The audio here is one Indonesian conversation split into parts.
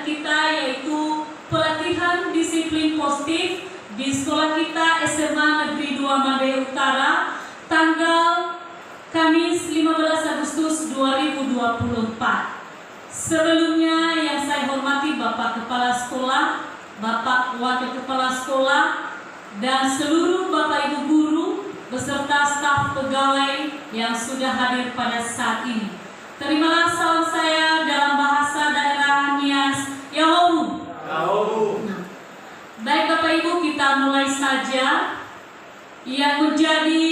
kita yaitu pelatihan disiplin positif di sekolah kita SMA Negeri 2 Made Utara tanggal Kamis 15 Agustus 2024. Sebelumnya yang saya hormati Bapak Kepala Sekolah, Bapak Wakil Kepala Sekolah, dan seluruh Bapak Ibu Guru beserta staf pegawai yang sudah hadir pada saat ini. Terimalah salam saya dalam bahasa daerah Nias, Yahomu. Baik Bapak Ibu, kita mulai saja. Yang menjadi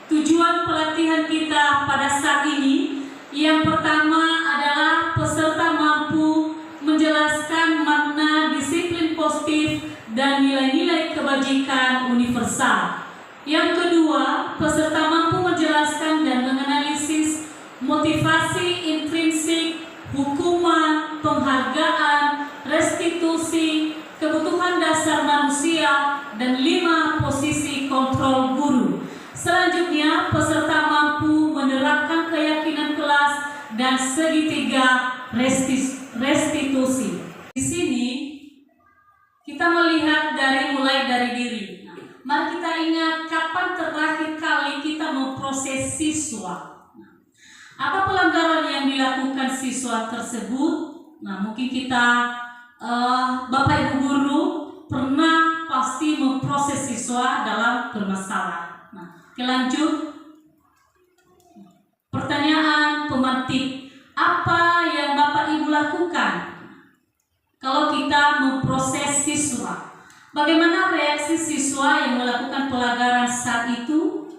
tujuan pelatihan kita pada saat ini, yang pertama adalah peserta mampu menjelaskan makna disiplin positif dan nilai-nilai kebajikan universal. Yang kedua, peserta mampu menjelaskan dan menganalisis motivasi intrinsik, hukuman, penghargaan, restitusi, kebutuhan dasar manusia, dan 5 posisi kontrol guru. Selanjutnya, peserta mampu menerapkan keyakinan kelas dan segitiga restitusi. Di sini kita melihat mulai dari diri. Mari kita ingat kapan terakhir kali kita memproses siswa. Apa pelanggaran yang dilakukan siswa tersebut? Nah, mungkin kita Bapak Ibu Guru pernah pasti memproses siswa dalam bermasalah. Nah, lanjut. Pertanyaan pemantik, apa yang Bapak Ibu lakukan kalau kita memproses siswa? Bagaimana reaksi siswa yang melakukan pelanggaran saat itu?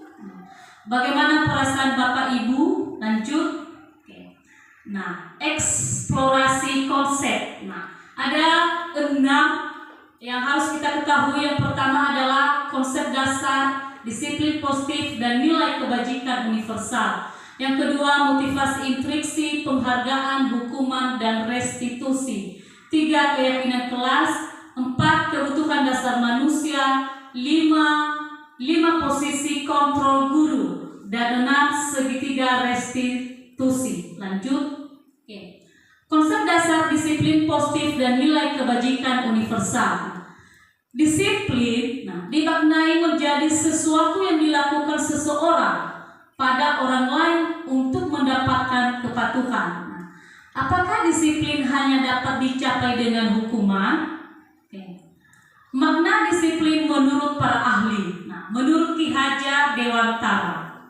Bagaimana perasaan Bapak Ibu? Lanjut. Oke. Nah, eksplorasi konsep. Nah, ada 6 yang harus kita ketahui. Yang pertama adalah konsep dasar, disiplin positif, dan nilai kebajikan universal. Yang kedua, motivasi intriksi, penghargaan, hukuman, dan restitusi. 3, keyakinan kelas. 4, kebutuhan dasar manusia. 5 posisi kontrol guru. Dan 6, segitiga restitusi. Lanjut. Oke. Konsep dasar disiplin positif dan nilai kebajikan universal. Disiplin dimaknai menjadi sesuatu yang dilakukan seseorang pada orang lain untuk mendapatkan kepatuhan. Apakah disiplin hanya dapat dicapai dengan hukuman? Makna disiplin menurut para ahli. Menurut Ki Hajar Dewantara,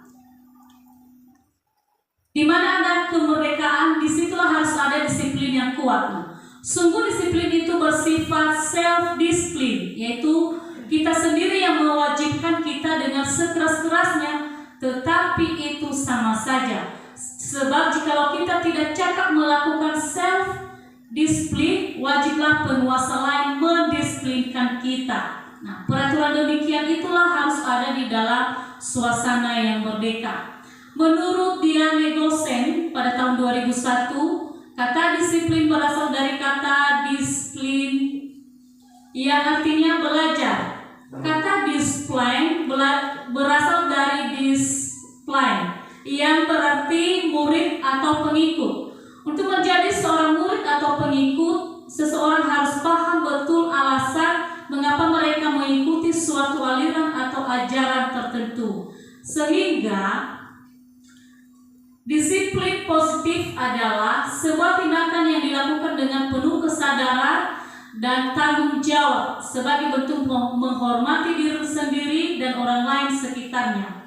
di mana ada kemerdekaan, disitulah harus ada disiplin yang kuat. Sungguh disiplin itu bersifat self-discipline, yaitu kita sendiri yang mewajibkan kita dengan sekeras-kerasnya, tetapi itu sama saja. Sebab jikalau kita tidak cakap melakukan self-discipline, wajiblah penguasa lain mendisiplinkan kita. Nah, peraturan demikian itulah harus ada di dalam suasana yang merdeka. Menurut Diane Gosen pada tahun 2001, kata disiplin berasal dari kata disiplin yang artinya belajar. Kata discipline berasal dari discipline yang berarti murid atau pengikut. Untuk menjadi seorang murid atau pengikut, seseorang harus paham betul alasan mengapa mereka mengikuti suatu aliran atau ajaran tertentu. Sehingga disiplin positif adalah sebuah tindakan yang dilakukan dengan penuh kesadaran dan tanggung jawab sebagai bentuk menghormati diri sendiri dan orang lain sekitarnya.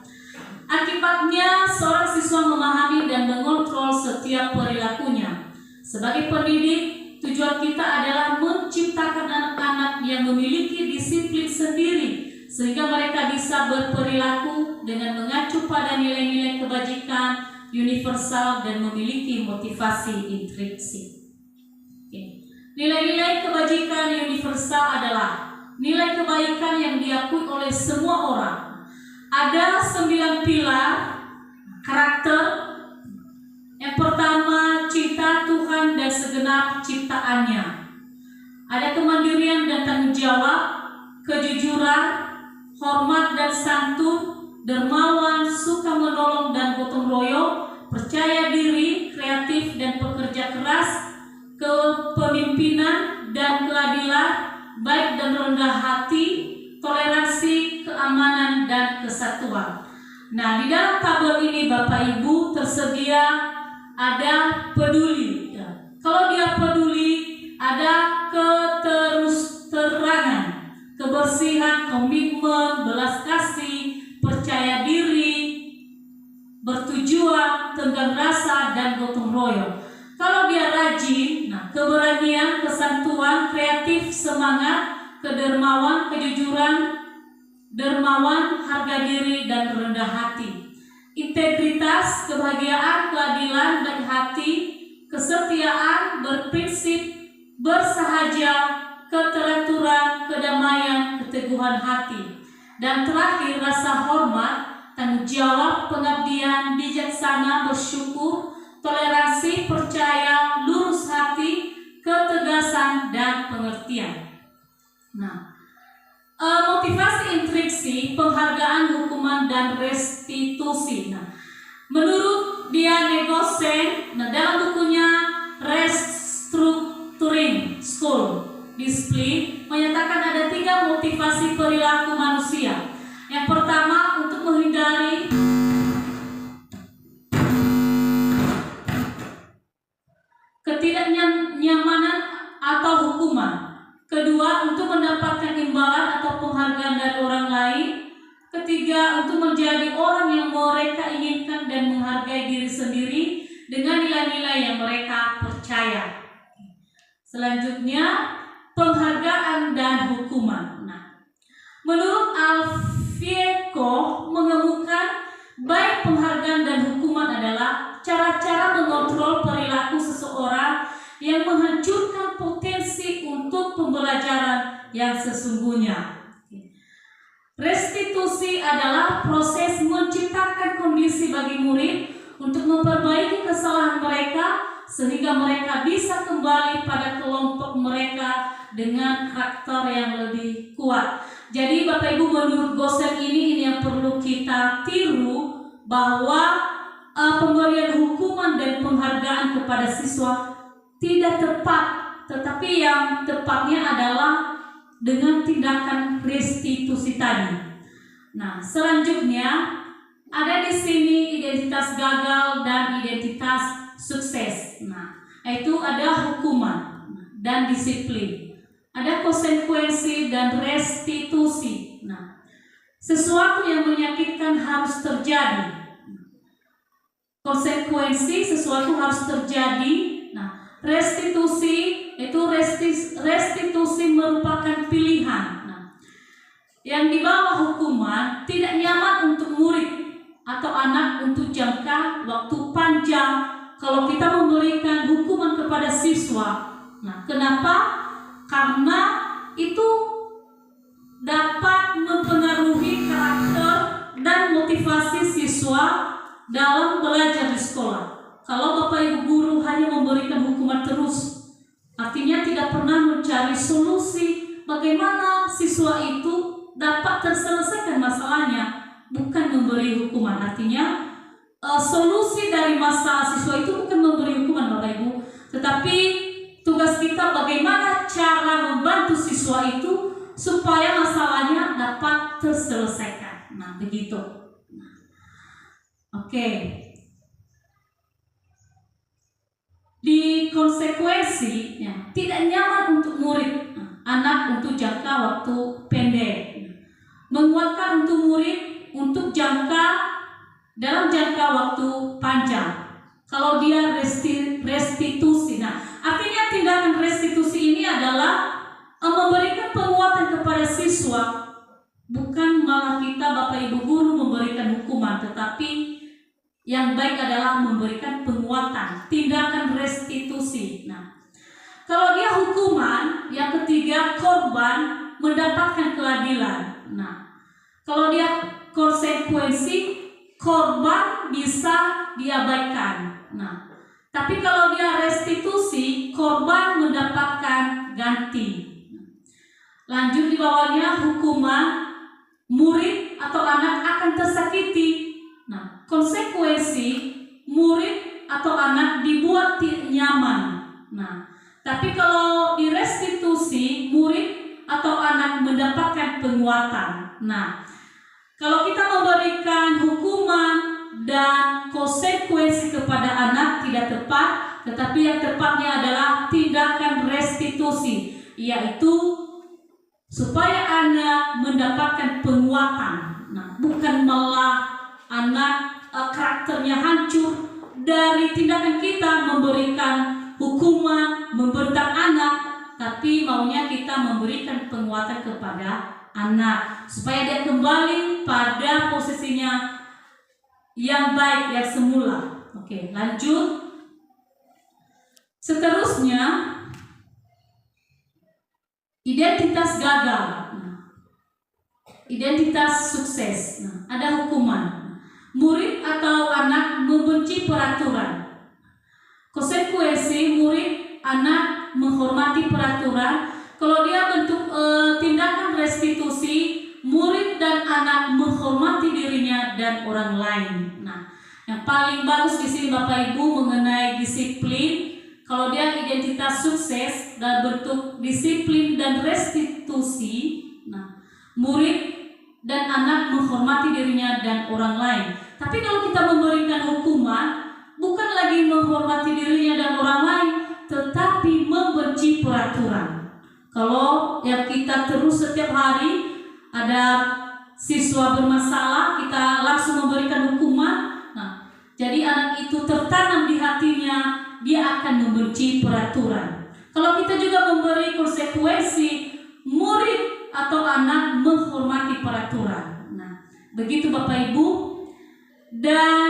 Akibatnya, seorang siswa memahami dan mengontrol setiap perilakunya. Sebagai pendidik, tujuan kita adalah menciptakan anak-anak yang memiliki disiplin sendiri, sehingga mereka bisa berperilaku dengan mengacu pada nilai-nilai kebajikan universal dan memiliki motivasi intrinsik. Nilai-nilai kebajikan universal adalah nilai kebaikan yang diakui oleh semua orang. Ada 9 pilar karakter. Yang pertama, cinta Tuhan dan segenap ciptaannya. Ada kemandirian dan tanggung jawab, kejujuran, hormat dan santun, dermawan, suka menolong dan gotong royong, percaya diri, kreatif dan pekerja keras, kepemimpinan dan keadilan, baik dan rendah hati, toleransi, keamanan, dan kesatuan. Nah, di dalam tabel ini Bapak Ibu tersedia ada peduli. Kalau dia peduli, ada keterusterangan, kebersihan, komitmen, belas kasih, percaya diri, bertujuan, tenggang rasa, dan gotong royong. Kalau dia rajin, nah, keberanian, kesantuan, kreatif, semangat, kedermawan, kejujuran, dermawan, harga diri, dan rendah hati. Integritas, kebahagiaan, keadilan, baik hati, kesetiaan, berprinsip, bersahaja, keteraturan, kedamaian, keteguhan hati. Dan terakhir, rasa hormat, tanggung jawab, pengabdian, bijaksana, bersyukur, toleransi, percaya, lurus hati, ketegasan, dan pengertian. Nah, motivasi intriksi, penghargaan, hukuman, dan restitusi. Nah, menurut Diane Gossen, dalam bukunya Restructuring School Discipline menyatakan ada 3 motivasi perilaku manusia. Yang pertama, untuk menghindari ketidaknyamanan atau hukuman. Kedua, untuk mendapatkan imbalan atau penghargaan dari orang lain. Ketiga, untuk menjadi orang yang mereka inginkan dan menghargai diri sendiri dengan nilai-nilai yang mereka percaya. Selanjutnya, penghargaan dan hukuman. Nah, menurut Alfieco mengemukakan baik penghargaan dan hukuman adalah cara-cara mengontrol perilaku seseorang yang menghancurkan potensi untuk pembelajaran yang sesungguhnya. Restitusi adalah proses menciptakan kondisi bagi murid untuk memperbaiki kesalahan mereka sehingga mereka bisa kembali pada kelompok mereka dengan karakter yang lebih kuat. Jadi Bapak Ibu, menurut Gossen ini yang perlu kita tiru, bahwa pemberian hukuman dan penghargaan kepada siswa tidak tepat, tetapi yang tepatnya adalah dengan tindakan restitusi tadi. Nah, selanjutnya ada di sini identitas gagal dan identitas sukses. Nah, itu ada hukuman dan disiplin, ada konsekuensi dan restitusi. Nah, sesuatu yang menyakitkan harus terjadi. Konsekuensi, sesuatu harus terjadi. Nah, restitusi itu restitusi merupakan pilihan. Nah, yang di bawah hukuman tidak nyaman untuk murid atau anak untuk jangka waktu panjang kalau kita memberikan hukuman kepada siswa. Nah, kenapa? Karena itu dapat mempengaruhi karakter dan motivasi siswa dalam belajar di sekolah. Kalau Bapak Ibu guru hanya memberikan hukuman terus, artinya tidak pernah mencari solusi bagaimana siswa itu dapat terselesaikan masalahnya, bukan memberi hukuman. Artinya solusi dari masalah siswa itu bukan memberi hukuman Bapak Ibu, tetapi tugas kita bagaimana cara membantu siswa itu supaya masalahnya dapat terselesaikan. Nah, begitu. Oke. Di konsekuensi ya, tidak nyaman untuk murid, anak untuk jangka waktu pendek, menguatkan untuk murid untuk dalam jangka waktu panjang. Kalau dia restitusi, nah artinya tindakan restitusi ini adalah memberikan penguatan kepada siswa, bukan malah kita Bapak Ibu guru memberikan hukuman, tetapi yang baik adalah memberikan penguatan, tindakan restitusi. Nah, kalau dia hukuman, yang ketiga korban mendapatkan keadilan. Nah, kalau dia konsekuensi, korban bisa diabaikan. Nah, tapi kalau dia restitusi, korban mendapatkan ganti. Lanjut di bawahnya, hukuman, murid atau anak akan tersakiti. Nah, konsekuensi, murid atau anak dibuat nyaman. Nah, Tapi kalau di restitusi, murid atau anak mendapatkan penguatan. Nah, kalau kita memberikan hukuman dan konsekuensi kepada anak tidak tepat, tetapi yang tepatnya adalah tindakan restitusi, yaitu supaya anak mendapatkan penguatan. Nah, bukan malah anak karakternya hancur dari tindakan kita memberikan hukuman, membentak anak, tapi maunya kita memberikan penguatan kepada anak supaya dia kembali pada posisinya yang baik, yang semula. Oke, lanjut. Seterusnya, identitas gagal. Identitas sukses. Ada hukuman. Murid atau anak membenci peraturan. Konsekuensi, murid anak menghormati peraturan. Kalau dia bentuk tindakan restitusi, murid dan anak menghormati dirinya dan orang lain. Nah, yang paling bagus di sini Bapak Ibu mengenai disiplin. Kalau dia identitas sukses dalam bentuk disiplin dan restitusi, nah, murid dan anak menghormati dirinya dan orang lain. Tapi kalau kita memberikan hukuman, bukan lagi menghormati dirinya dan orang lain, tetapi membenci peraturan. Kalau yang kita terus setiap hari ada siswa bermasalah, kita langsung memberikan hukuman. Nah, jadi anak itu tertanam di hatinya, dia akan membenci peraturan. Kalau kita juga memberi konsekuensi, murid atau anak menghormati peraturan. Nah, begitu Bapak Ibu. Dan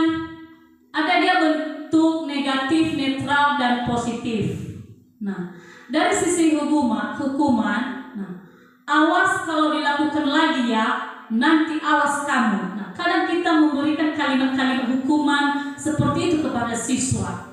ada dia bentuk negatif, netral, dan positif. Nah, dari sisi hukuman, nah, awas kalau dilakukan lagi ya, nanti awas kamu. Nah, kadang kita memberikan kalimat-kalimat hukuman seperti itu kepada siswa.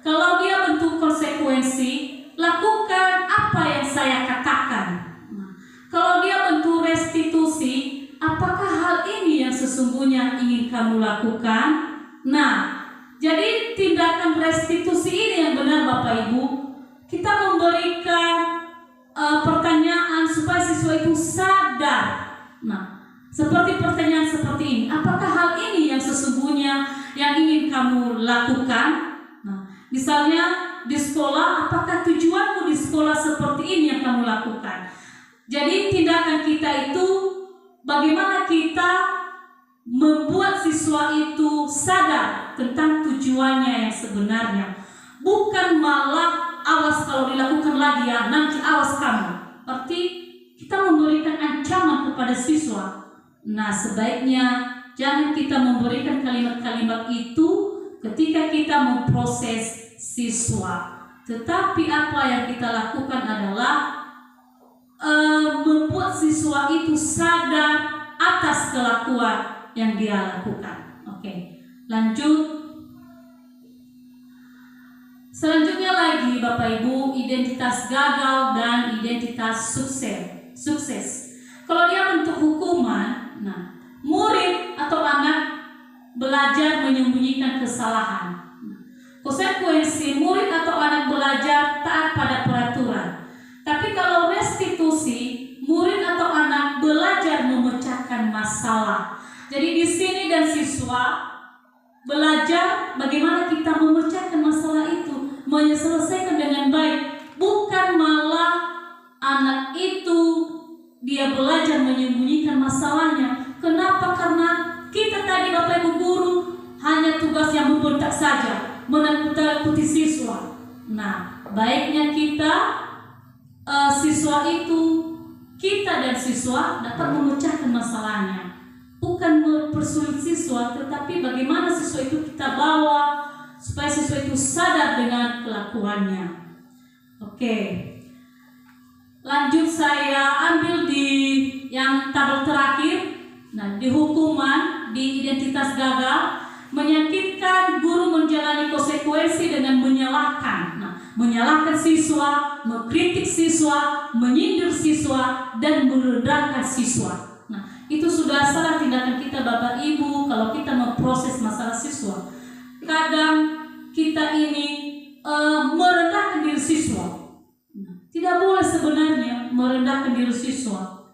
Kalau dia bentuk konsekuensi, lakukan apa yang saya katakan. Nah, kalau dia bentuk restitusi, apakah hal ini yang sesungguhnya ingin kamu lakukan? Nah, jadi tindakan restitusi ini yang benar Bapak Ibu. Kita memberikan pertanyaan supaya siswa itu sadar. Nah, seperti pertanyaan seperti ini, apakah hal ini yang sesungguhnya yang ingin kamu lakukan? Nah, misalnya di sekolah, apakah tujuanmu di sekolah seperti ini yang kamu lakukan? Jadi tindakan kita itu bagaimana kita membuat siswa itu sadar tentang tujuannya yang sebenarnya. Bukan malah awas kalau dilakukan lagi ya, nanti awas kamu. Berarti kita memberikan ancaman kepada siswa. Nah, sebaiknya jangan kita memberikan kalimat-kalimat itu ketika kita memproses siswa. Tetapi apa yang kita lakukan adalah membuat siswa itu sadar atas kelakuan yang dia lakukan. Oke, lanjut. Selanjutnya lagi Bapak Ibu, identitas gagal dan identitas sukses. Kalau dia bentuk hukuman, nah, murid atau anak belajar menyembunyikan kesalahan. Konsekuensi, murid atau anak belajar taat pada peraturan. Tapi kalau restitusi, murid atau anak belajar memecahkan masalah. Jadi di sini dan siswa belajar bagaimana kita memecahkan masalah itu, menyelesaikan dengan baik. Bukan malah anak itu dia belajar menyembunyikan masalahnya. Kenapa? Karena kita tadi Bapak Ibu guru hanya tugas yang membentak saja, menakut-nakuti siswa. Nah, baiknya kita siswa itu, kita dan siswa dapat memecahkan masalahnya. Bukan mempersulit siswa, tetapi bagaimana siswa itu kita bawa supaya siswa itu sadar dengan kelakuannya. Oke, lanjut saya ambil di yang tabel terakhir. Nah, di hukuman, di identitas gagal, menyakitkan guru menjalani konsekuensi dengan menyalahkan. Nah, menyalahkan siswa, mengkritik siswa, menyindir siswa, dan merendahkan siswa. Nah, itu sudah salah tindakan kita Bapak Ibu kalau kita memproses masalah siswa. Kadang kita ini merendahkan diri siswa. merendahkan diri siswa,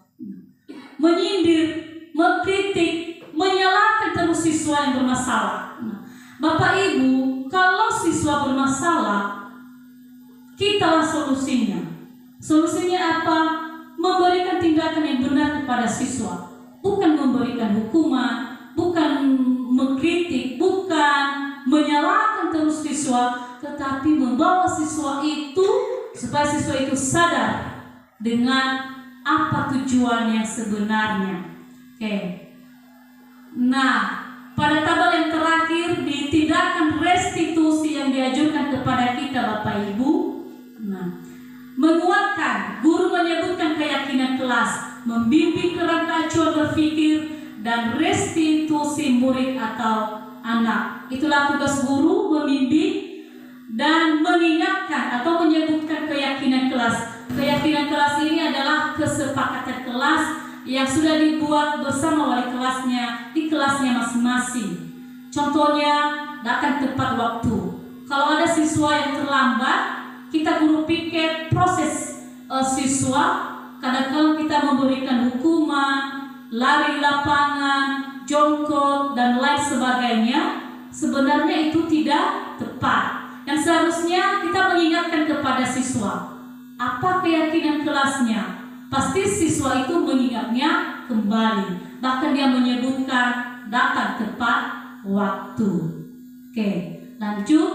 menyindir, mengkritik, menyalahkan terus siswa yang bermasalah. Bapak Ibu, kalau siswa bermasalah, kitalah solusinya. Solusinya apa? Memberikan tindakan yang benar kepada siswa, bukan memberikan hukuman, bukan mengkritik, bukan menyalahkan terus siswa, tetapi membawa siswa itu supaya siswa itu sadar dengan apa tujuan yang sebenarnya. Oke. Nah, pada tabel yang terakhir di tindakan restitusi yang diajukan kepada kita Bapak Ibu. Nah, menguatkan, guru menyebutkan keyakinan kelas, membimbing kerangka acuan berpikir, dan restitusi murid atau anak. Itulah tugas guru, membimbing dan mengingatkan atau menyebutkan keyakinan kelas. Keyakinan kelas ini adalah kesepakatan kelas yang sudah dibuat bersama wali kelasnya di kelasnya masing-masing. Contohnya, datang tepat waktu. Kalau ada siswa yang terlambat, kita guru piket proses siswa. Kadang-kadang kita memberikan hukuman, lari lapangan, jongkok, dan lain sebagainya. Sebenarnya itu tidak tepat. Yang seharusnya kita mengingatkan kepada siswa apa keyakinan kelasnya. Pasti siswa itu mengingatnya kembali. Bahkan dia menyebutkan datang tepat waktu. Oke, lanjut.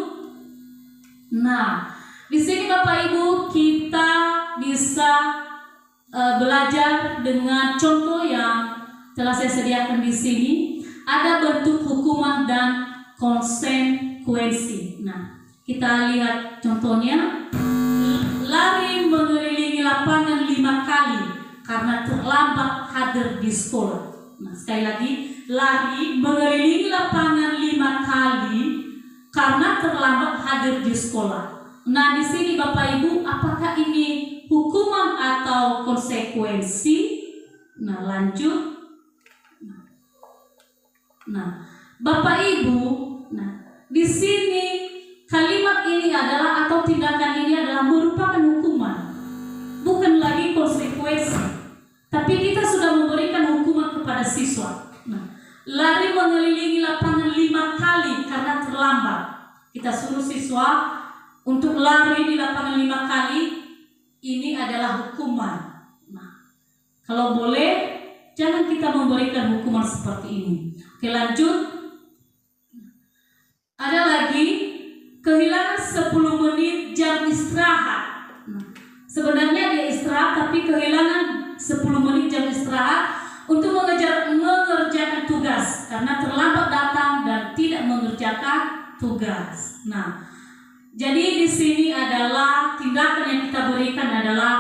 Nah, di sini Bapak Ibu kita bisa belajar dengan contoh yang telah saya sediakan di sini. Ada bentuk hukuman dan konsekuensi. Nah, kita lihat contohnya. Lari mengelilingi lapangan 5 kali karena terlambat hadir di sekolah. Nah, sekali lagi, lari mengelilingi lapangan 5 kali karena terlambat hadir di sekolah. Nah, di sini Bapak Ibu, apakah ini hukuman atau konsekuensi? Nah, lanjut. Nah, Bapak Ibu, di sini kalimat ini adalah atau tindakan ini adalah merupakan hukuman, bukan lagi konsekuensi. Tapi kita sudah memberikan hukuman kepada siswa. Nah, lari mengelilingi lapangan 5 kali karena terlambat. Kita suruh siswa untuk lari di lapangan 5 kali, ini adalah hukuman. Nah, kalau boleh, jangan kita memberikan hukuman seperti ini. Oke, lanjut. Ada lagi, kehilangan 10 menit jam istirahat. Nah, sebenarnya dia istirahat, tapi kehilangan 10 menit jam istirahat untuk mengerjakan tugas karena terlambat datang dan tidak mengerjakan tugas. Nah, jadi di sini adalah tindakan yang kita berikan adalah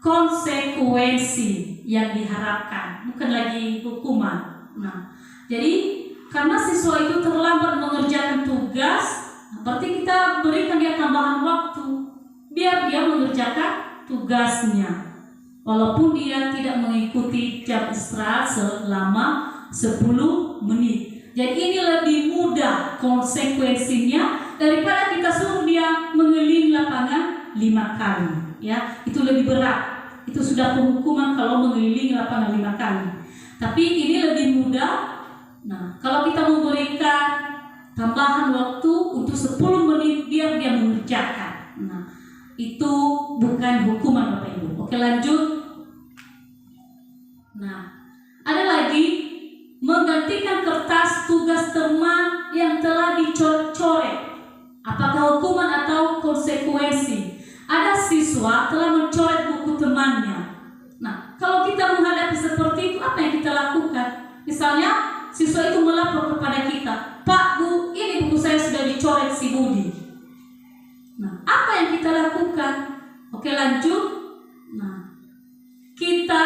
konsekuensi yang diharapkan, bukan lagi hukuman. Nah, jadi karena siswa itu terlambat mengerjakan tugas, berarti kita berikan dia tambahan waktu biar dia mengerjakan tugasnya, walaupun dia tidak mengikuti jam istirahat selama 10 menit. Jadi ini lebih mudah konsekuensinya daripada kita suruh dia mengelilingi lapangan 5 kali. Ya, itu lebih berat. Itu sudah penghukuman kalau mengelilingi lapangan 5 kali. Tapi ini lebih mudah. Nah, kalau kita memberikan tambahan waktu untuk 10 menit biar dia mengerjakan. Nah, itu bukan hukuman Bapak Ibu. Oke, lanjut. Nah, ada lagi menggantikan kertas tugas teman yang telah dicoret-coret. Apakah hukuman atau konsekuensi? Ada siswa telah mencoret buku temannya. Nah, kalau kita menghadapi seperti itu, apa yang kita lakukan? Misalnya, siswa itu melapor kepada kita, Pak, Bu, ini buku saya sudah dicoret si Budi. Nah, apa yang kita lakukan? Oke, lanjut. Nah, kita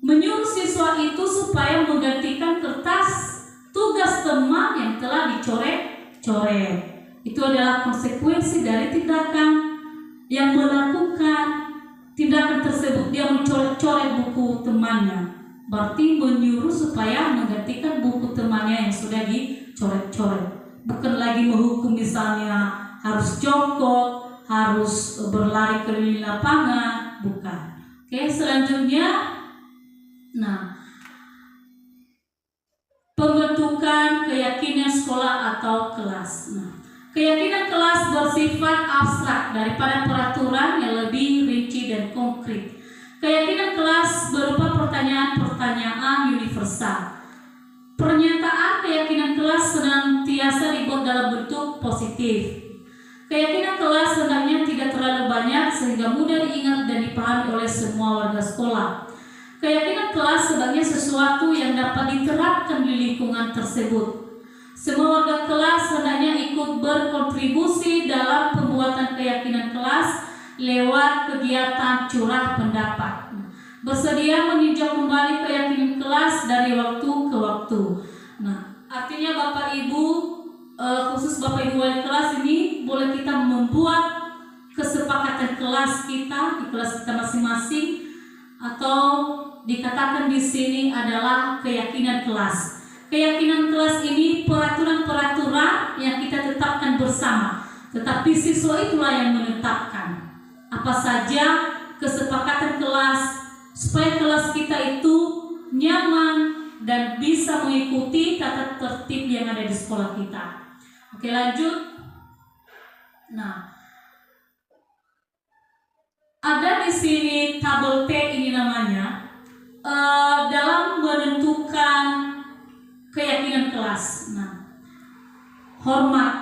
menyuruh siswa itu supaya menggantikan kertas tugas teman yang telah dicoret-coret. Itu adalah konsekuensi dari tindakan yang melakukan tindakan tersebut. Dia mencoret-coret buku temannya, berarti menyuruh supaya menggantikan buku temannya yang sudah dicoret-coret. Bukan lagi menghukum, misalnya harus jongkok, harus berlari keliling lapangan, bukan. Oke, selanjutnya, nah, pembentukan keyakinan sekolah atau kelas. Nah, keyakinan kelas bersifat abstrak daripada peraturan yang lebih rinci dan konkret. Keyakinan kelas berupa pertanyaan-pertanyaan universal. Pernyataan keyakinan kelas senantiasa dibuat dalam bentuk positif. Keyakinan kelas hendaknya tidak terlalu banyak sehingga mudah diingat dan dipahami oleh semua warga sekolah. Keyakinan kelas sebagai sesuatu yang dapat diterapkan di lingkungan tersebut. Semua warga kelas hendaknya ikut berkontribusi dalam pembuatan keyakinan kelas lewat kegiatan curah pendapat. Bersedia meninjau kembali keyakinan kelas dari waktu ke waktu. Nah, artinya Bapak Ibu, khusus Bapak Ibu wali kelas ini boleh kita membuat kesepakatan kelas kita di kelas kita masing-masing, atau dikatakan di sini adalah keyakinan kelas. Keyakinan kelas ini peraturan-peraturan yang kita tetapkan bersama, tetapi siswa itulah yang menetapkan apa saja kesepakatan kelas supaya kelas kita itu nyaman dan bisa mengikuti tata tertib yang ada di sekolah kita. Oke, lanjut. Nah, ada di sini tabel T ini namanya, dalam menentukan keyakinan kelas. Nah, hormat,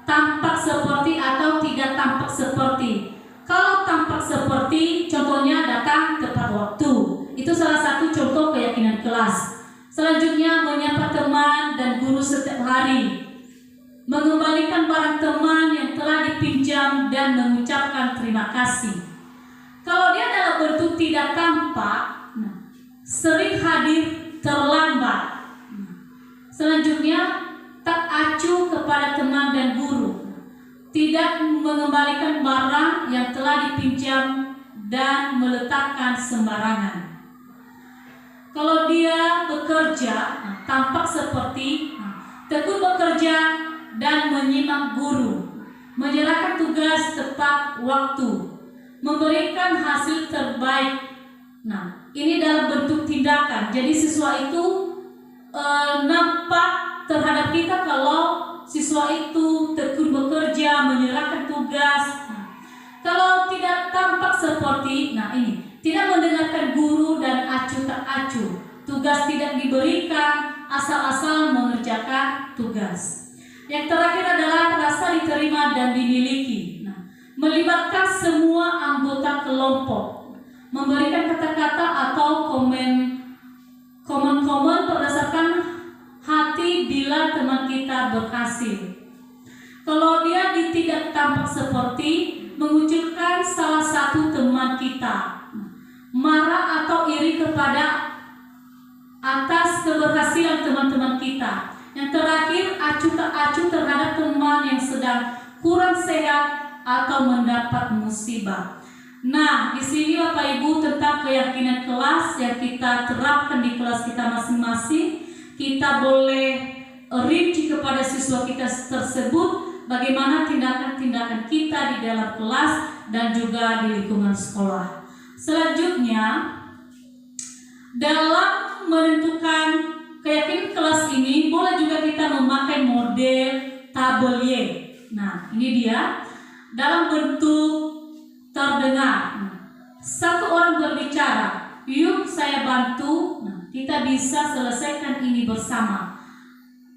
tampak seperti atau tidak tampak seperti. Kalau tampak seperti, contohnya datang tepat waktu. Itu salah satu contoh keyakinan kelas. Selanjutnya, menyapa teman dan guru setiap hari, mengembalikan barang teman yang telah dipinjam dan mengucapkan terima kasih. Kalau dia dalam bentuk tidak tampak, sering hadir terlambat. Selanjutnya, tak acuh kepada teman dan guru, tidak mengembalikan barang yang telah dipinjam dan meletakkan sembarangan. Kalau dia bekerja, tampak seperti tekun bekerja dan menyimak guru, menyerahkan tugas tepat waktu, memberikan hasil terbaik. Nah, ini dalam bentuk tindakan. Jadi siswa itu nampak terhadap kita kalau siswa itu tekun bekerja, menyerahkan tugas. Kalau tidak tampak seperti, nah ini, tidak mendengarkan guru dan acuh tak acuh, tugas tidak diberikan, asal-asal mengerjakan tugas. Yang terakhir adalah rasa diterima dan dimiliki. Nah, melibatkan semua anggota kelompok, memberikan kata-kata atau komen berdasarkan hati bila teman kita berhasil. Kalau dia tidak tampak seperti, mengucilkan salah satu teman kita, marah atau iri kepada atas keberhasilan teman-teman kita. Yang terakhir, acuh tak acuh terhadap teman yang sedang kurang sehat atau mendapat musibah. Nah, di sini Bapak Ibu tentang keyakinan kelas yang kita terapkan di kelas kita masing-masing. Kita boleh rinci kepada siswa kita tersebut bagaimana tindakan-tindakan kita di dalam kelas dan juga di lingkungan sekolah. Selanjutnya, dalam menentukan keyakinan kelas ini boleh juga kita memakai model tabel Y. Nah, ini dia dalam bentuk terdengar. Satu orang berbicara, yuk saya bantu. Nah, kita bisa selesaikan ini bersama.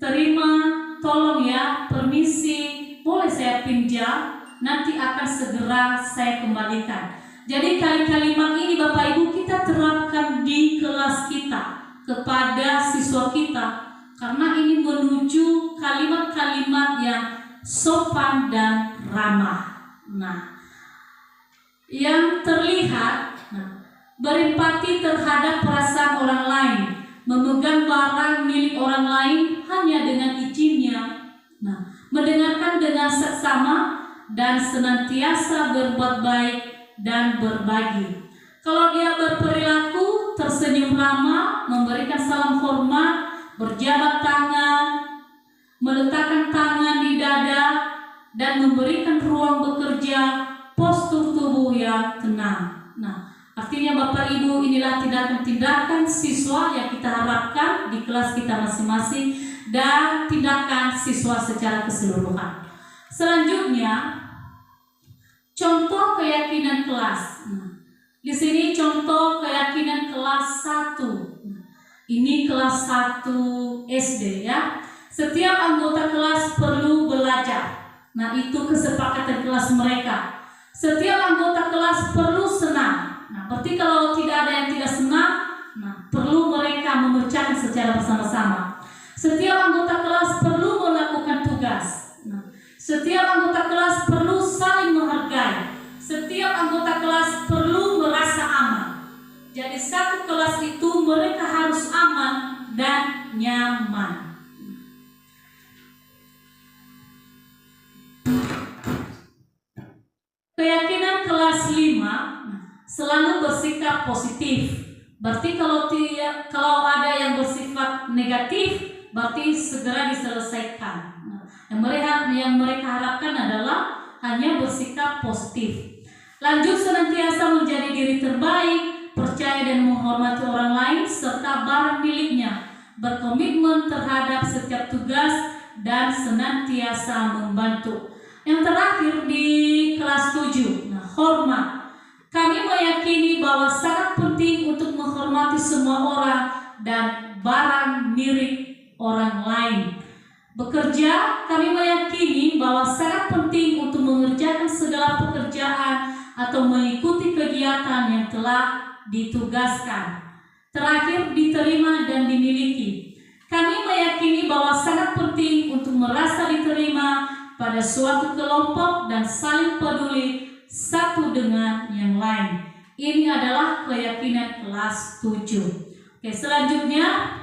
Terima, tolong ya, permisi, boleh saya pinjam, nanti akan segera saya kembalikan. Jadi kalimat ini Bapak Ibu kita terapkan di kelas kita kepada siswa kita, karena ini menuju kalimat-kalimat yang sopan dan ramah. Nah, yang terlihat, berempati terhadap perasaan orang lain, memegang barang milik orang lain hanya dengan izinnya. Nah, mendengarkan dengan seksama dan senantiasa berbuat baik dan berbagi. Kalau dia berperilaku tersenyum ramah, memberikan salam hormat, berjabat tangan, meletakkan tangan di dada, dan memberikan ruang bekerja, postur tubuh yang tenang. Nah, Artinya Bapak Ibu, inilah tindakan-tindakan siswa yang kita harapkan di kelas kita masing-masing dan tindakan siswa secara keseluruhan. Selanjutnya, contoh keyakinan kelas. Di sini contoh keyakinan kelas 1. Ini kelas 1 SD ya. Setiap anggota kelas perlu belajar. Nah, itu kesepakatan kelas mereka. Setiap anggota kelas perlu senang. Nah, berarti kalau tidak ada yang tidak senang, perlu mereka memecahkan secara bersama-sama. Setiap anggota kelas perlu melakukan tugas. Nah, setiap anggota kelas perlu saling menghargai. Setiap anggota kelas perlu merasa aman. Jadi satu kelas itu mereka harus aman dan nyaman. Keyakinan kelas 5, selalu bersikap positif. Berarti kalau ada yang bersifat negatif, berarti segera diselesaikan. Yang mereka harapkan adalah hanya bersikap positif. Lanjut, senantiasa menjadi diri terbaik, percaya dan menghormati orang lain serta barang miliknya, berkomitmen terhadap setiap tugas dan senantiasa membantu. Yang terakhir di kelas 7, hormat. Kami meyakini bahwa sangat penting untuk menghormati semua orang dan barang milik orang lain. Bekerja, kami meyakini bahwa sangat penting untuk mengerjakan segala pekerjaan atau mengikuti kegiatan yang telah ditugaskan. Terakhir, diterima dan dimiliki. Kami meyakini bahwa sangat penting untuk merasa diterima pada suatu kelompok dan saling peduli satu dengan yang lain. Ini adalah keyakinan kelas 7. Oke, selanjutnya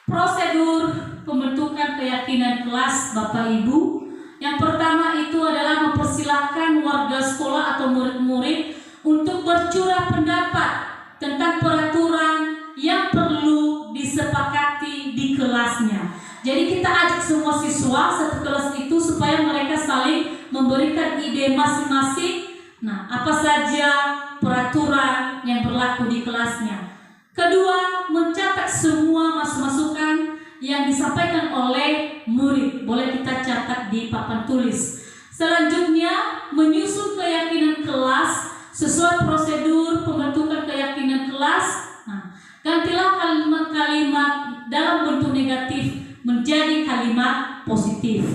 prosedur pembentukan keyakinan kelas Bapak Ibu. Yang pertama itu adalah mempersilahkan warga sekolah atau murid-murid untuk bercurah pendapat tentang peraturan yang perlu disepakati di kelasnya. Jadi kita ajak semua siswa satu kelas itu supaya mereka saling memberikan ide masing-masing. Nah, apa saja peraturan yang berlaku di kelasnya. Kedua, mencatat semua masukan yang disampaikan oleh murid. Boleh kita catat di papan tulis. Selanjutnya, menyusun keyakinan kelas sesuai prosedur pembentukan keyakinan kelas. Nah, gantilah kalimat-kalimat dalam bentuk negatif menjadi kalimat positif.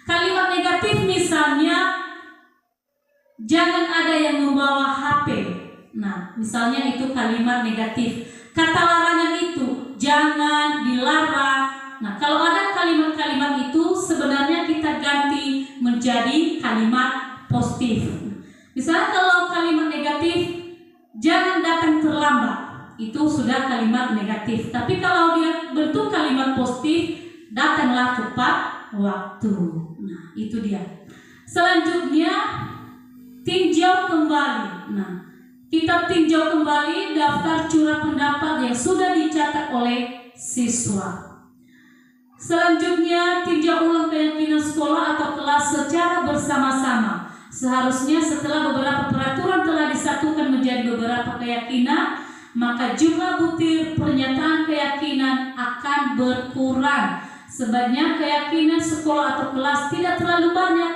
Kalimat negatif misalnya, jangan ada yang membawa HP. Nah, misalnya itu kalimat negatif. Kata larangan itu, jangan dilarang. Nah, kalau ada kalimat-kalimat itu sebenarnya kita ganti menjadi kalimat positif. Misalnya kalau kalimat negatif, jangan datang terlambat. Itu sudah kalimat negatif. Tapi kalau dia bentuk kalimat positif, datanglah tepat waktu. Nah, itu dia. Selanjutnya, tinjau kembali. Nah, kita tinjau kembali daftar curah pendapat yang sudah dicatat oleh siswa. Selanjutnya, tinjau ulang keyakinan sekolah atau kelas secara bersama-sama. Seharusnya setelah beberapa peraturan telah disatukan menjadi beberapa keyakinan, maka jumlah butir pernyataan keyakinan akan berkurang. Sebaiknya keyakinan sekolah atau kelas tidak terlalu banyak,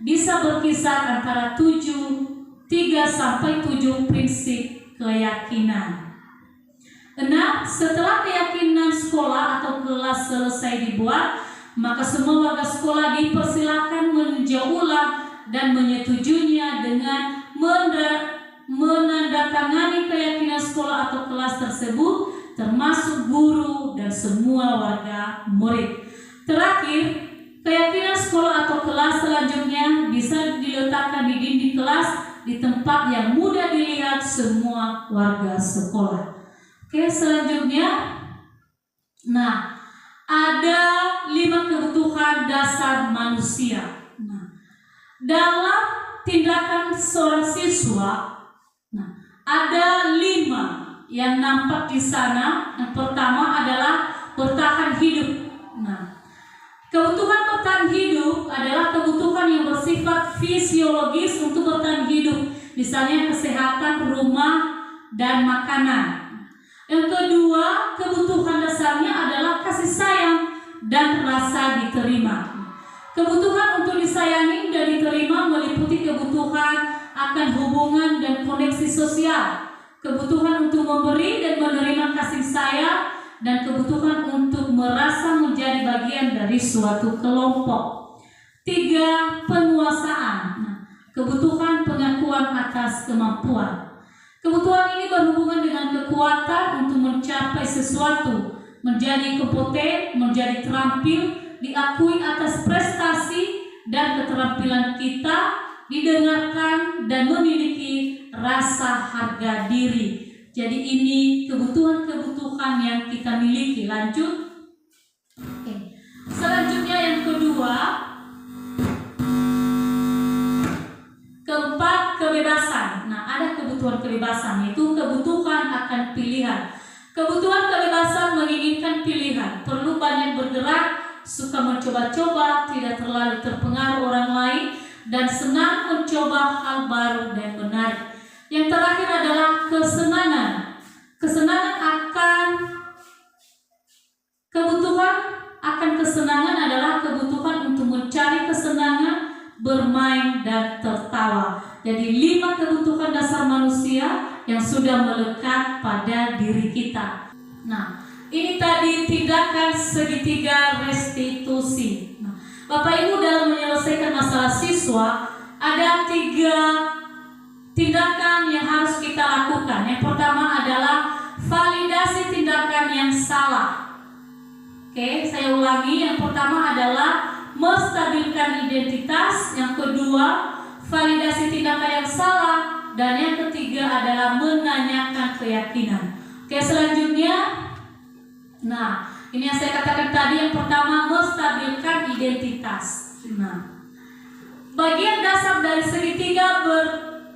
bisa berkisar antara 3 sampai 7 prinsip keyakinan. 6. Setelah keyakinan sekolah atau kelas selesai dibuat, maka semua warga sekolah dipersilakan meninjau ulang dan menyetujuinya dengan menandatangani keyakinan sekolah atau kelas tersebut, termasuk guru dan semua warga murid. Terakhir, keyakinan sekolah atau kelas selanjutnya bisa diletakkan di dinding kelas di tempat yang mudah dilihat semua warga sekolah. Oke, selanjutnya, nah, ada 5 kebutuhan dasar manusia. Nah, dalam tindakan seorang siswa, nah, ada 5 yang nampak di sana. Yang pertama adalah bertahan hidup. Nah, kebutuhan bertahan bertahan hidup adalah kebutuhan yang bersifat fisiologis untuk bertahan hidup. Misalnya kesehatan, rumah, dan makanan. Yang kedua, kebutuhan dasarnya adalah kasih sayang dan rasa diterima. Kebutuhan untuk disayangi dan diterima meliputi kebutuhan akan hubungan dan koneksi sosial, kebutuhan untuk memberi dan menerima kasih sayang, dan kebutuhan untuk merasa menjadi bagian dari suatu kelompok. 3. Penguasaan. Kebutuhan pengakuan atas kemampuan. Kebutuhan ini berhubungan dengan kekuatan untuk mencapai sesuatu, menjadi kompeten, menjadi terampil, diakui atas prestasi dan keterampilan kita, didengarkan, dan memiliki rasa harga diri. Jadi ini kebutuhan-kebutuhan yang kita miliki. Lanjut. Selanjutnya yang kedua, keempat, kebebasan. Nah, ada kebutuhan kebebasan, yaitu kebutuhan akan pilihan. Kebutuhan kebebasan menginginkan pilihan, perlu banyak bergerak, suka mencoba-coba, tidak terlalu terpengaruh orang lain, dan senang mencoba hal baru dan menarik. Yang terakhir adalah kesenangan. Kesenangan akan kebutuhan akan kesenangan adalah kebutuhan untuk mencari kesenangan, bermain, dan tertawa. Jadi 5 kebutuhan dasar manusia yang sudah melekat pada diri kita. Nah, ini tadi tindakan segitiga restitusi. Nah, Bapak Ibu dalam menyelesaikan masalah siswa ada 3 tindakan yang harus kita lakukan. Yang pertama adalah validasi tindakan yang salah. Oke, saya ulangi. Yang pertama adalah menstabilkan identitas. Yang kedua, validasi tindakan yang salah. Dan yang ketiga adalah menanyakan keyakinan. Oke, selanjutnya. Nah, ini yang saya katakan tadi. Yang pertama, menstabilkan identitas. Nah, bagian dasar dari segitiga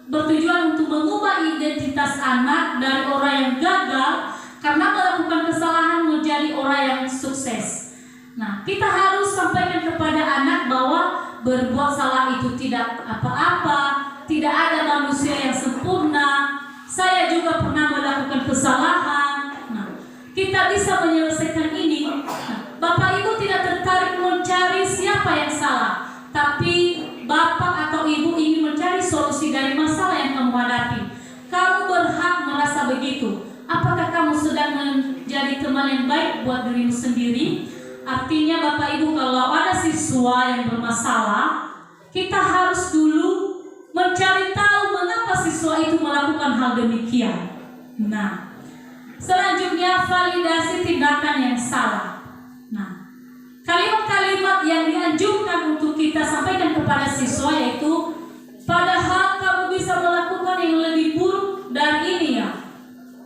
bertujuan untuk mengubah identitas anak dari orang yang gagal karena melakukan kesalahan menjadi orang yang sukses. Nah, kita harus sampaikan kepada anak bahwa berbuat salah itu tidak apa-apa, tidak ada manusia yang sempurna. Saya juga pernah melakukan kesalahan. Nah, kita bisa menyelesaikan ini. Nah, Bapak Ibu tidak tertarik mencari siapa yang salah, tapi Bapak atau Ibu ingin mencari solusi dari masalah yang kamu hadapi. Kamu berhak merasa begitu. Apakah kamu sedang menjadi teman yang baik buat dirimu sendiri? Artinya Bapak Ibu, kalau ada siswa yang bermasalah, kita harus dulu mencari tahu mengapa siswa itu melakukan hal demikian. Nah, selanjutnya validasi tindakan yang salah. Nah, kalimat-kalimat yang dianjurkan untuk kita sampaikan kepada siswa yaitu, padahal kamu bisa melakukan yang lebih buruk dari ini ya.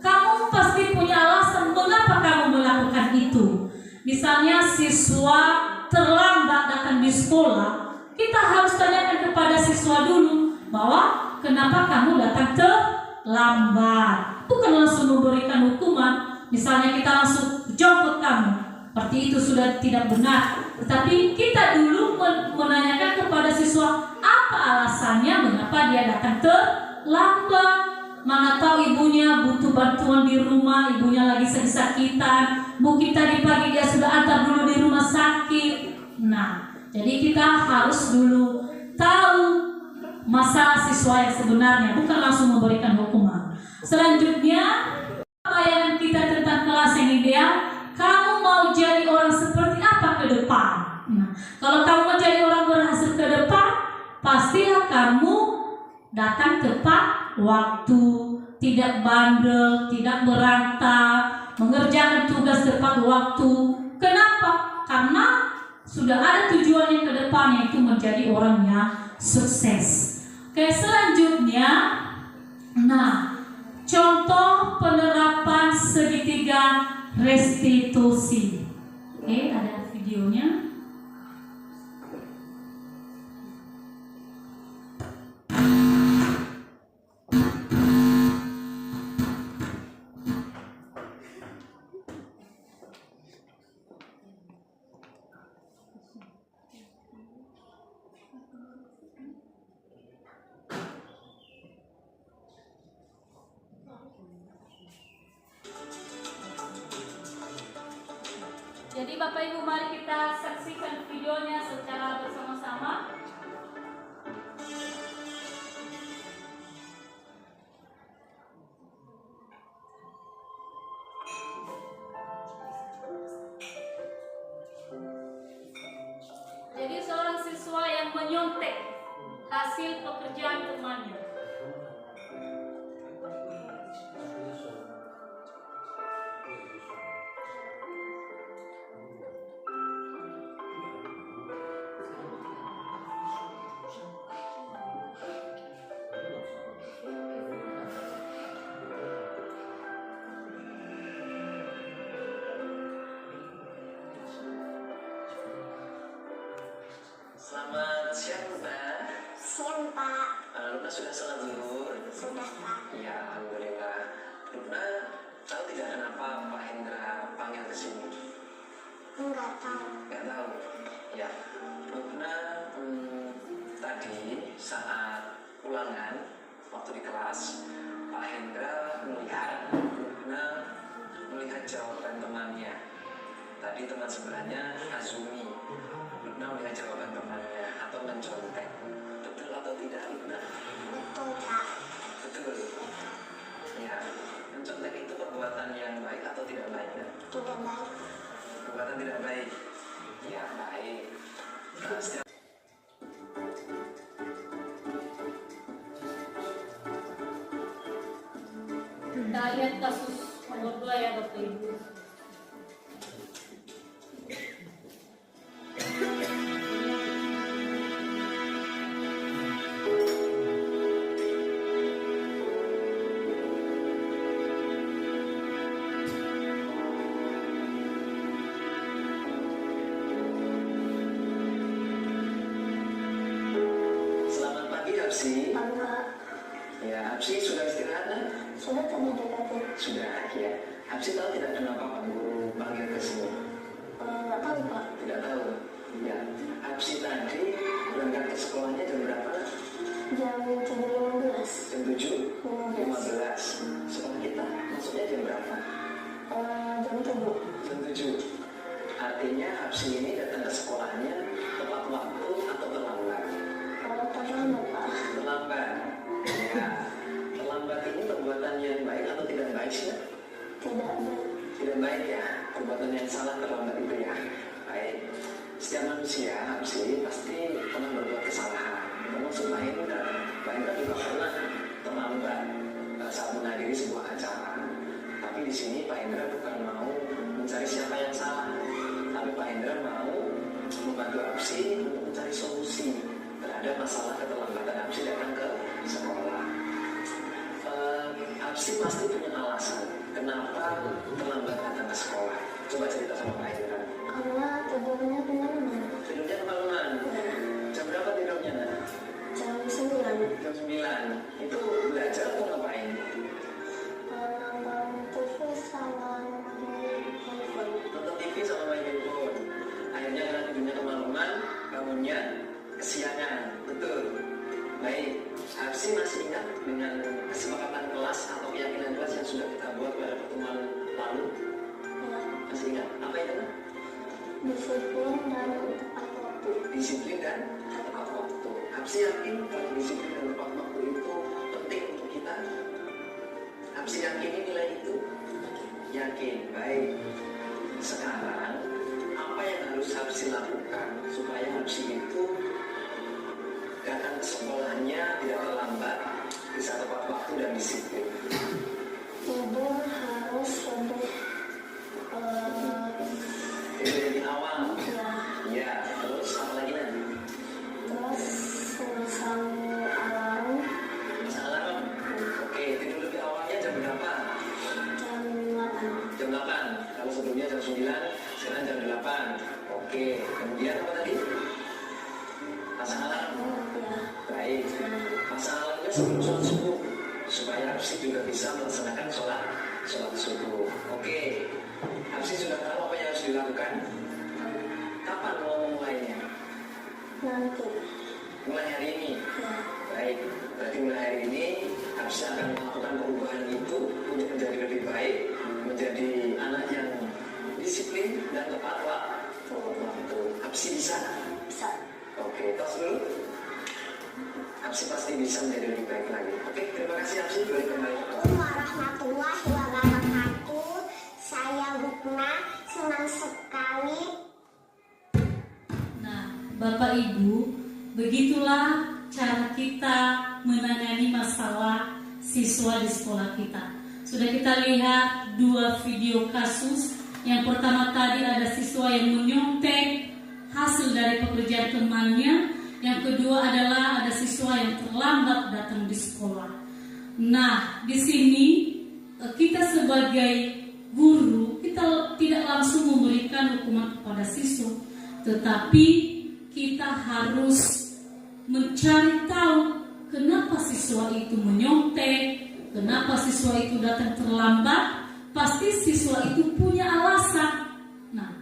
Kamu pasti punya alasan mengapa kamu melakukan itu. Misalnya siswa terlambat datang di sekolah, kita harus tanyakan kepada siswa dulu bahwa kenapa kamu datang terlambat. Bukan langsung memberikan hukuman. Misalnya kita langsung jemput kamu, seperti itu sudah tidak benar. Tetapi kita dulu menanyakan kepada siswa apa alasannya mengapa dia datang terlambat. Mana tahu ibunya butuh bantuan di rumah, ibunya lagi sakit-sakitan, mungkin tadi pagi dia sudah antar dulu di rumah sakit. Nah, jadi kita harus dulu tahu masalah siswa yang sebenarnya, bukan langsung memberikan hukuman. Selanjutnya, bayangan kita tentang kelas yang ideal. Kamu mau jadi orang seperti apa ke depan? Nah, kalau kamu mau jadi orang berhasil ke depan, pastilah kamu datang tepat waktu, tidak bandel, tidak berantak, mengerjakan tugas tepat waktu. Kenapa? Karena sudah ada tujuannya ke depan, yaitu menjadi orang yang sukses. Oke, selanjutnya, nah, contoh penerapan segitiga restitusi. Oke, ada videonya. Bapak Ibu, mari kita saksikan videonya secara bersama-sama. Jadi seorang siswa yang menyontek hasil pekerjaan temannya. Selamat siang, Luna. Siang, Pak. Luna sudah sholat zuhur? Sudah, Pak. Ya, alhamdulillah. Luna tahu tidak kenapa Pak Hendra panggil ke sini? Enggak tahu. Nggak tahu. Ya, Luna tadi saat ulangan waktu di kelas, Pak Hendra melihat jawaban temannya. Tadi teman sebelahnya Azumi. Luna melihat jawaban temannya atau mencontek. Betul atau tidak, Luna? Betul, Pak. Betul. Ya, mencontek itu perbuatan yang baik atau tidak baik? Ya? Tidak baik. Perbuatan tidak baik. Ya, baik. Nah, setiap Kita lihat kasus nomor 2 ya Bapak Ibu. Selamat pagi, Hapsi. Enggak. Ya, Hapsi sudah istirahat, kan? Sudah tadi dikatin. Sudah, ya. Hapsi tahu tidak kenapa Pak Guru panggil ke sini? Enggak tahu, Pak. Tidak tahu. Ya, Hapsi tadi berangkat ke sekolahnya jam berapa? Jam 7.15. Jam 7.15. Sekolah kita masuknya jam berapa? Jam 7. Jam 7. Artinya Hapsi ini datang ke sekolahnya tepat waktu atau terlambat? Terlambat, Pak. Terlambat. Ya, terlambat ini perbuatan yang baik atau tidak baik sih? Ya? Tidak baik. Tidak baik ya, perbuatan yang salah terlambat itu ya. Baik, setiap manusia Hapsi pasti pernah berbuat kesalahan. Termasuk Pak Hendra. Pak Hendra juga pernah terlambat saat menghadiri sebuah acara. Tapi di sini Pak Hendra bukan mau mencari siapa yang salah, tapi Pak Hendra mau membantu Hapsi untuk mencari solusi terhadap masalah keterlambatan Hapsi datang ke sekolah. Hapsi pasti punya alasan kenapa terlambat datang ke sekolah. Coba cerita sama Pak Hendra. Karena tidurnya kemalaman. Tidurnya kemalaman. Jam berapa tidurnya? Nak? Jam 9. Jam 9. Itu belajar atau ngapain? Nonton TV sama main handphone. Nonton TV sama main handphone. Akhirnya karena tidurnya kemalaman, bangunnya kesiangan. Betul. Baik, Hapsi masih ingat dengan kesepakatan kelas atau keyakinan kelas yang sudah kita buat pada pertemuan lalu? Ya, Masih ingat? Apa itu? Nak? disiplin dan tepat waktu. Disiplin dan tepat waktu. Hapsi yakin kalau disiplin dan tepat waktu itu penting untuk kita? Hapsi yakini nilai itu? Yakin. Baik. Sekarang apa yang harus Hapsi lakukan supaya Hapsi itu datang ke sekolahnya tidak terlambat, bisa tepat waktu dan disiplin? Tidur harus lebih Itu lebih awal. ya. Ya, terus apa lagi nanti? Terus memasang alarm Pasang alarm. Oke, tidur lebih awalnya jam berapa? jam 8. Jam 8. Kalau sebelumnya jam 9, sekarang jam 8. Oke, kemudian apa tadi? Pasang alarm. Ya. Baik. Pasang alarmnya sebelum sholat subuh supaya Hapsi juga bisa melaksanakan sholat subuh. Oke. Hapsi sudah tahu apa yang harus dilakukan? Kapan mau memulainya? Nanti. Mulai hari ini. Ya. Baik. Berarti mulai hari ini Hapsi akan melakukan perubahan itu untuk menjadi lebih baik, menjadi anak yang disiplin dan tepat Absi bisa? Bisa. Oke, tos dulu. Absi pasti bisa menjadi lebih baik lagi. Oke, terima kasih Absi. Boleh kembali. Assalamualaikum warahmatullahi wabarakatuh. Saya Bukna, senang sekali. Nah, Bapak Ibu, begitulah cara kita menangani masalah siswa di sekolah kita. Sudah kita lihat 2 video kasus. Yang pertama tadi ada siswa yang menyontek hasil dari pekerjaan temannya. Yang kedua adalah ada siswa yang terlambat datang di sekolah. Nah, di sini kita sebagai guru, kita tidak langsung memberikan hukuman kepada siswa, tetapi kita harus mencari tahu kenapa siswa itu menyontek, kenapa siswa itu datang terlambat. Pasti siswa itu punya alasan. Nah,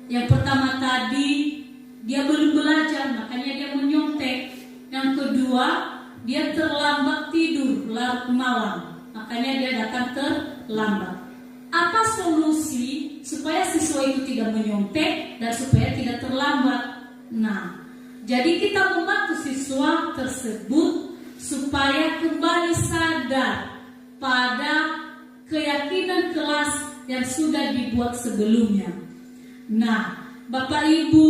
yang pertama tadi dia belum belajar, makanya dia menyontek. Yang kedua, dia terlambat tidur larut malam, makanya dia datang terlambat. Apa solusi supaya siswa itu tidak menyontek dan supaya tidak terlambat? Nah, jadi kita membantu siswa tersebut supaya kembali sadar pada keyakinan kelas yang sudah dibuat sebelumnya. Nah, Bapak Ibu,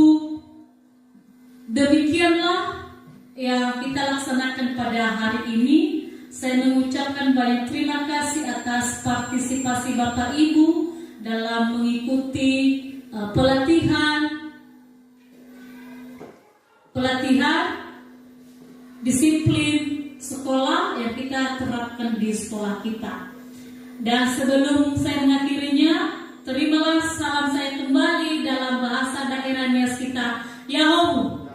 demikianlah yang kita laksanakan pada hari ini. Saya mengucapkan banyak terima kasih atas partisipasi Bapak Ibu dalam mengikuti pelatihan disiplin sekolah yang kita terapkan di sekolah kita. Dan sebelum saya mengakhirinya, terimalah salam saya kembali dalam bahasa daerah Nias kita. Yahoo.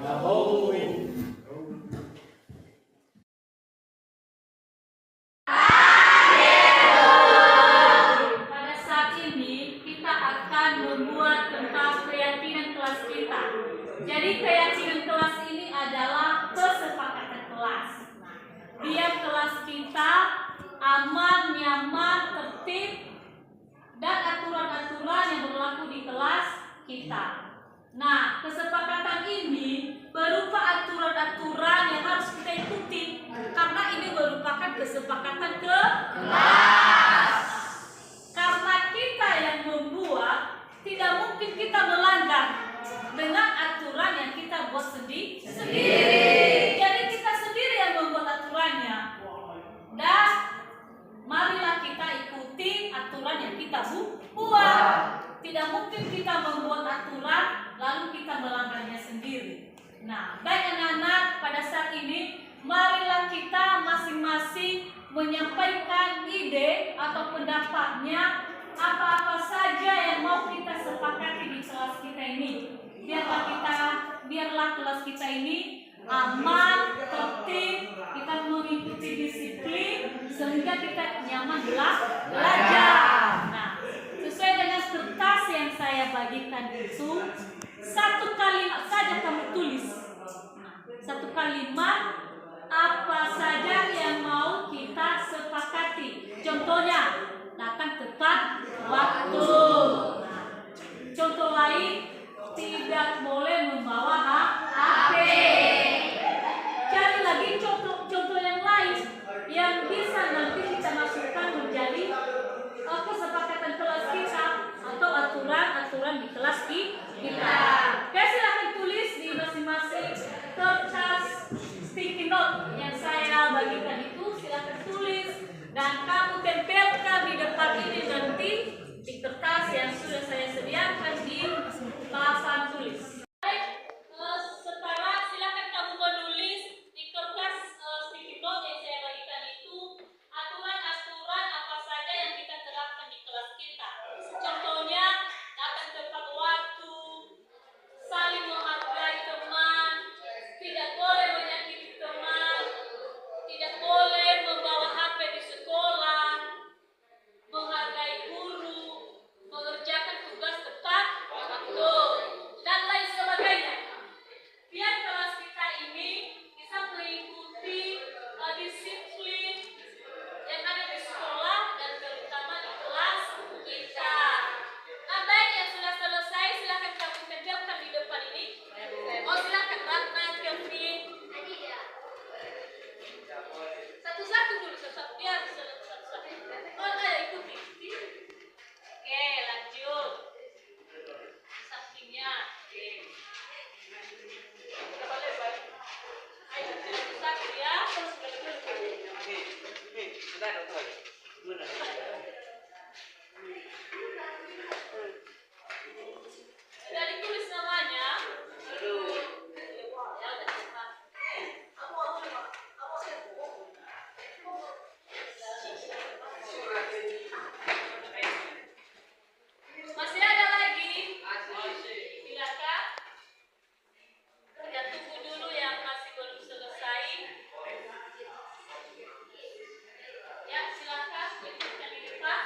Pada saat ini kita akan membuat tentang keyakinan kelas kita. Jadi keyakinan kelas ini adalah kesepakatan kelas. Biar kelas kita aman, nyaman, tertib, dan aturan-aturan yang berlaku di kelas kita. Nah, kesepakatan ini berupa aturan-aturan yang harus kita ikuti, karena ini merupakan kesepakatan kelas. Karena kita yang membuat, tidak mungkin kita melanggar dengan aturan yang kita buat sendiri. Jadi kita sendiri yang membuat aturannya. Dan marilah kita ikuti aturan yang kita buat. Tidak mungkin kita membuat aturan lalu kita melanggarnya sendiri. Nah, baik anak-anak, pada saat ini marilah kita masing-masing menyampaikan ide atau pendapatnya, apa-apa saja yang mau kita sepakati di kelas kita ini. Biarlah kelas kita ini aman, tertib, kita mengikuti disiplin sehingga kita nyaman belajar. Nah, sesuai dengan kertas yang saya bagikan itu, 1 kalimat saja kamu tulis. Nah, 1 kalimat apa saja yang mau kita sepakati. Contohnya, datang tepat waktu. Nah, contoh lain, tidak boleh membawa HP. Cari lagi contoh yang lain yang bisa nanti kita masukkan menjadi kesepakatan kelas kita atau aturan-aturan di kelas kita. Oke, silakan tulis di masing-masing kertas sticky note yang saya bagikan itu, silakan tulis dan kamu tempelkan di depan ini nanti di kertas yang sudah saya sediakan di papan tulis. Baik, sekarang silakan kamu menulis di kertas sticky note yang saya bagikan itu aturan-aturan apa saja yang kita terapkan di kelas kita. Contohnya, datang tepat waktu, saling menghargai teman, tidak boleh menyakiti teman, tidak boleh membawa HP di sekolah, menghargai guru, mengerjakan tugas tepat waktu, dan lain Sudah ditulis namanya. Ya udah cepat. Masih ada lagi? Silakan. Ya tunggu dulu yang masih belum selesai. Ya silakan. Lanjutkan ini Pak.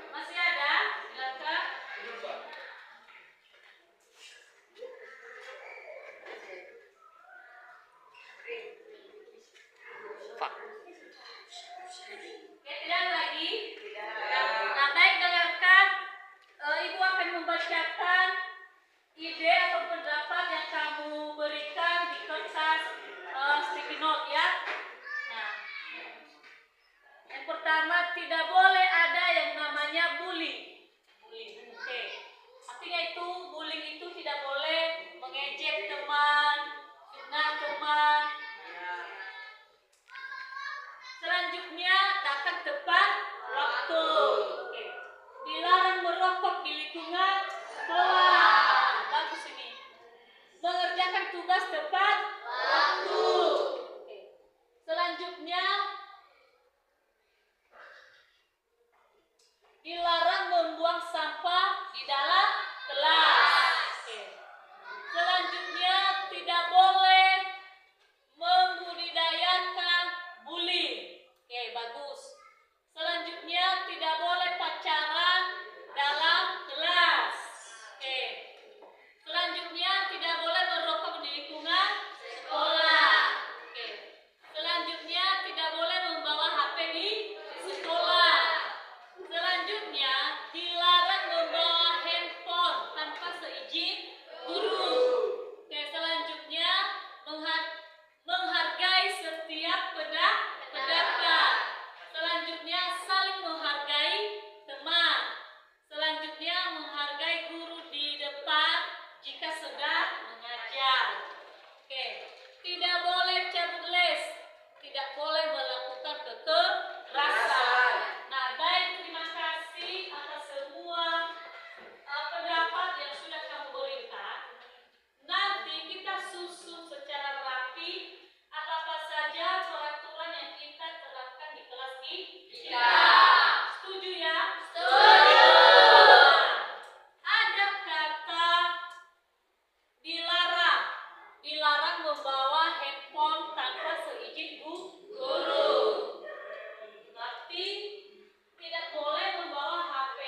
Masih ada? Silakan. Oke, tidak lagi. Nah, baik dengarkan. Ibu akan membacakan ide atau pendapat yang kamu berikan di kertas sticky note ya. Nah, yang pertama tidak boleh ada yang namanya bullying. Bullying, oke. Artinya itu bullying itu tidak boleh mengejek teman, fitnah teman. Selanjutnya datang tepat waktu. Oke. Dilarang merokok di lingkungan sekolah. Bagus ini. Mengerjakan tugas tepat waktu. Oke. Selanjutnya dilarang membuang sampah di dalam kelas. Oke. Selanjutnya tidak boleh membudidayakan bullying. Oke, bagus. Selanjutnya tidak boleh pacaran dalam kelas. Oke. Selanjutnya tidak boleh merokok di lingkungan sekolah. Oke. Selanjutnya tidak boleh membawa HP di sekolah. Selanjutnya dilarang membawa handphone tanpa seizin guru. Oke, selanjutnya menghargai setiap pendapat. Selanjutnya saling menghargai teman. Selanjutnya menghargai guru di depan jika sedang mengajar. Oke, tidak boleh cabut les, tidak boleh melakukan kekerasan. Nah, baik, terima kasih atas semua pendapat yang sudah kamu berikan. Nanti kita susun secara rapi apa saja peraturan yang kita terapkan di kelas kita. Setuju ya? Setuju. Ada kata dilarang. Dilarang membawa handphone tanpa seizin guru. Berarti tidak boleh membawa HP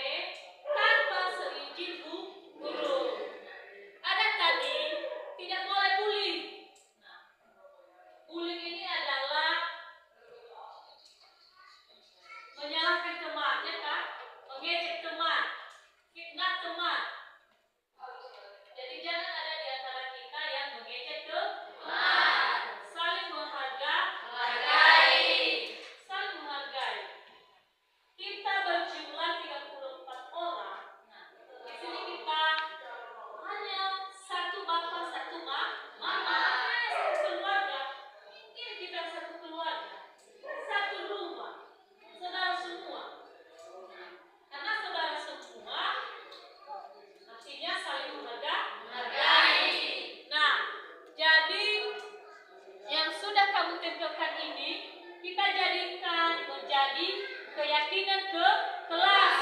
tanpa seizin guru. Ada tadi tidak boleh bullying. Nah, bullying ini adalah menyalahkan teman, ya kan? Mengejek teman, fitnah teman. Jadi jangan ada di antara kita yang mengejek teman. Saling menghargai. Saling menghargai. Kita berjumlah 34 orang. Nah, di sini kita hanya satu bapak, satu mama, satu keluarga. Ini kita satu keluarga, satu rumah, saudara semua. Karena saudara semua, artinya saling menghargai. Nah, jadi yang sudah kamu tempelkan ini kita jadikan menjadi keyakinan kelas.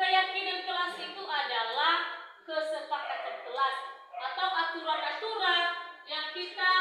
Keyakinan kelas itu adalah kesepakatan kelas atau aturan-aturan yang kita